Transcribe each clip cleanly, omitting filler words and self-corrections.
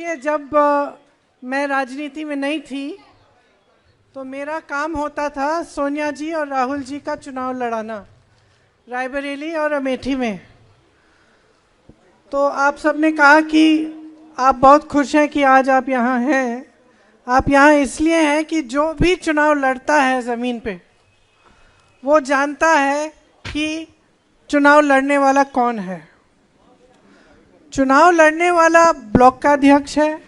ये जब मैं राजनीति में नहीं थी तो मेरा काम होता था सोनिया जी और राहुल जी का चुनाव लड़ाना रायबरेली और अमेठी में। तो आप सबने कहा कि आप बहुत खुश हैं कि आज आप यहाँ हैं। आप यहाँ इसलिए हैं कि जो भी चुनाव लड़ता है ज़मीन पे वो जानता है कि चुनाव लड़ने वाला कौन है। चुनाव लड़ने वाला ब्लॉक का अध्यक्ष है,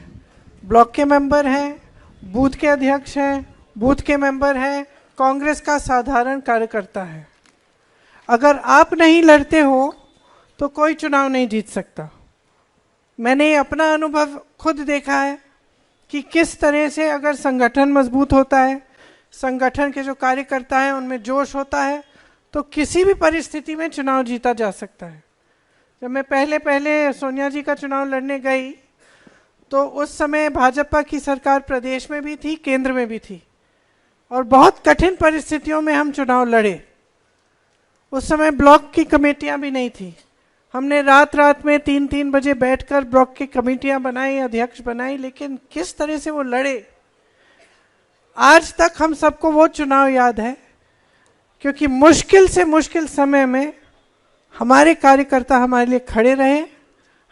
ब्लॉक के मेंबर हैं, बूथ के अध्यक्ष हैं, बूथ के मेंबर हैं, कांग्रेस का साधारण कार्यकर्ता है। अगर आप नहीं लड़ते हो तो कोई चुनाव नहीं जीत सकता। मैंने अपना अनुभव खुद देखा है कि किस तरह से अगर संगठन मजबूत होता है, संगठन के जो कार्यकर्ता हैं उनमें जोश होता है तो किसी भी परिस्थिति में चुनाव जीता जा सकता है। जब मैं पहले सोनिया जी का चुनाव लड़ने गई तो उस समय भाजपा की सरकार प्रदेश में भी थी, केंद्र में भी थी और बहुत कठिन परिस्थितियों में हम चुनाव लड़े। उस समय ब्लॉक की कमेटियां भी नहीं थी। हमने रात में 3-3 बजे बैठकर ब्लॉक की कमेटियां बनाई, अध्यक्ष बनाई, लेकिन किस तरह से वो लड़े आज तक हम सबको वो चुनाव याद है। क्योंकि मुश्किल से मुश्किल समय में हमारे कार्यकर्ता हमारे लिए खड़े रहे,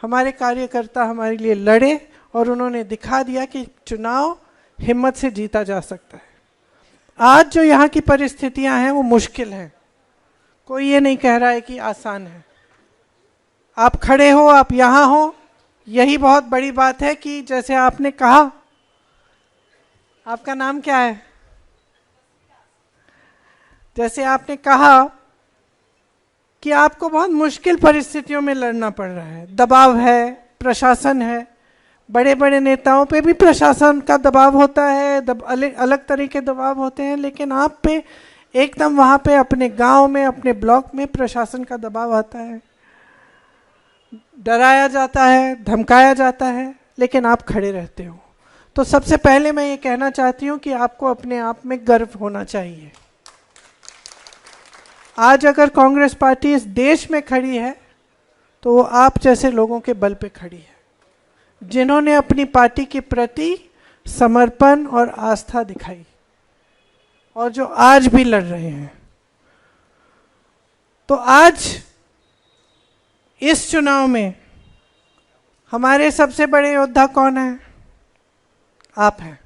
हमारे कार्यकर्ता हमारे लिए लड़े और उन्होंने दिखा दिया कि चुनाव हिम्मत से जीता जा सकता है। आज जो यहाँ की परिस्थितियां हैं वो मुश्किल हैं, कोई ये नहीं कह रहा है कि आसान है। आप खड़े हो, आप यहाँ हो, यही बहुत बड़ी बात है कि जैसे आपने कहा, आपका नाम क्या है? जैसे आपने कहा कि आपको बहुत मुश्किल परिस्थितियों में लड़ना पड़ रहा है, दबाव है, प्रशासन है, बड़े बड़े नेताओं पे भी प्रशासन का दबाव होता है, अलग तरह के दबाव होते हैं, लेकिन आप पे एकदम वहाँ पे अपने गांव में, अपने ब्लॉक में प्रशासन का दबाव आता है, डराया जाता है, धमकाया जाता है, लेकिन आप खड़े रहते हो। तो सबसे पहले मैं ये कहना चाहती हूँ कि आपको अपने आप में गर्व होना चाहिए। आज अगर कांग्रेस पार्टी इस देश में खड़ी है तो वो आप जैसे लोगों के बल पे खड़ी है, जिन्होंने अपनी पार्टी के प्रति समर्पण और आस्था दिखाई और जो आज भी लड़ रहे हैं। तो आज इस चुनाव में हमारे सबसे बड़े योद्धा कौन है? आप हैं।